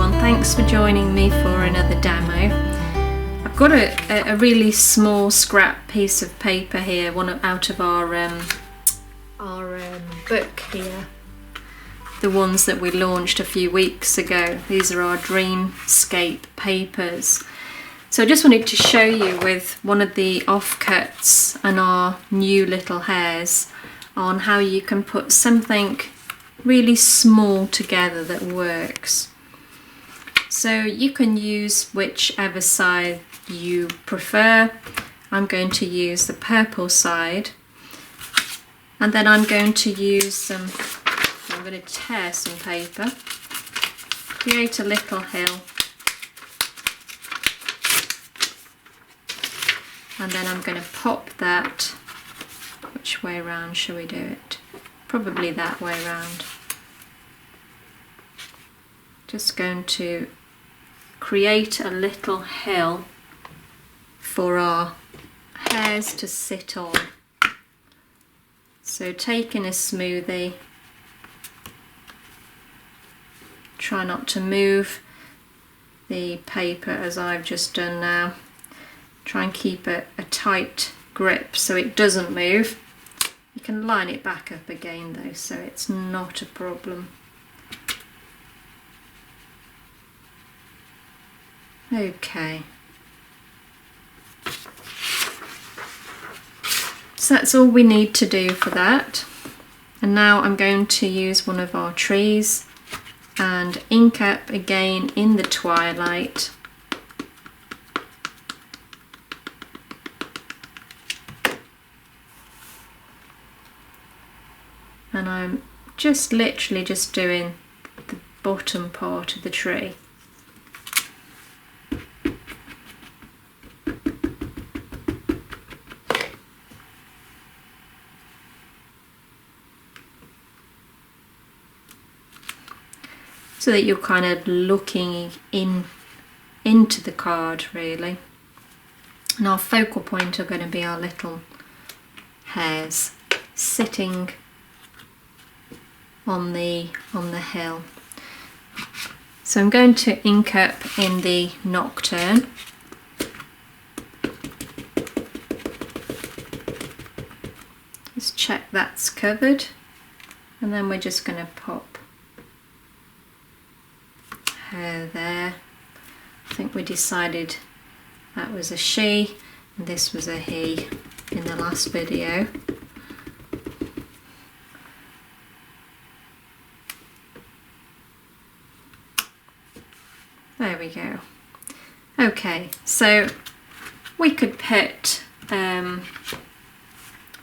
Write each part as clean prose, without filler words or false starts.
everyone, thanks for joining me for another demo. I've got a really small scrap piece of paper here, one out of our book here, the ones that we launched a few weeks ago. These are our Dreamscape Papers. So I just wanted to show you with one of the offcuts and our new little hares on how you can put something really small together that works. So you can use whichever side you prefer. I'm going to use the purple side, and then I'm going to use I'm going to tear some paper, create a little hill, and then I'm going to pop that. Which way round shall we do it? Probably that way round. Just going to create a little hill for our hares to sit on. So taking a smoothie, try not to move the paper as I've just done now. Try and keep a tight grip so it doesn't move. You can line it back up again though, so it's not a problem. Okay. So that's all we need to do for that. And now I'm going to use one of our trees and ink up again in the twilight. And I'm just literally just doing the bottom part of the tree. So that you're kind of looking into the card really. And our focal point are going to be our little hares sitting on the hill. So I'm going to ink up in the Nocturne. Just check that's covered, and then we're just going to pop her there. I think we decided that was a she and this was a he in the last video. There we go. Okay, so we could put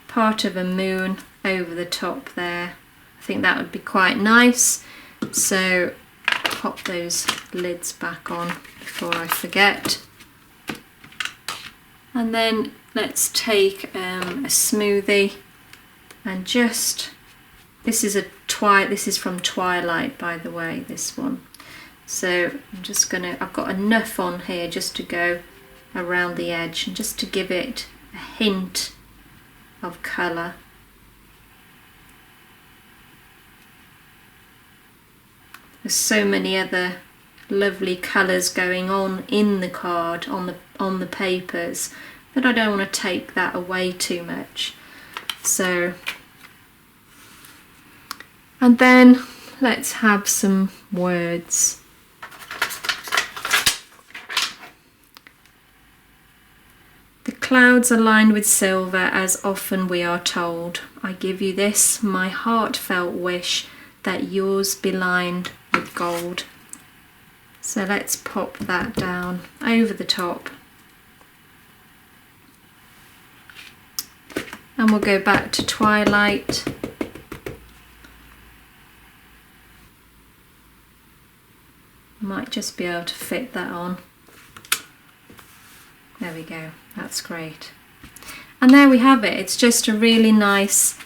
part of a moon over the top there. I think that would be quite nice. So pop those lids back on before I forget. And then let's take a smoothie and just, this is from Twilight, by the way, this one. So I'm just gonna, I've got enough on here just to go around the edge and just to give it a hint of colour. There's so many other lovely colours going on in the card, on the papers, that I don't want to take that away too much. So, and then let's have some words. The clouds are lined with silver, as often we are told. I give you this, my heartfelt wish, that yours be lined with gold. So let's pop that down over the top. And we'll go back to Twilight. Might just be able to fit that on. There we go, that's great. And there we have it. It's just a really nice,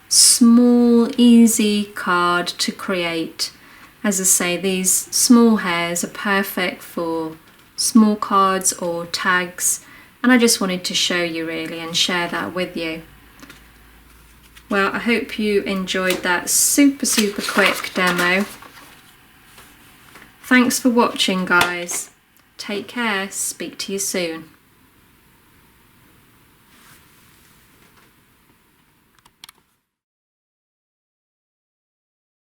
small, easy card to create. As I say, these small hares are perfect for small cards or tags, and I just wanted to show you really and share that with you. Well, I hope you enjoyed that super quick demo. Thanks for watching, guys. Take care. Speak to you soon.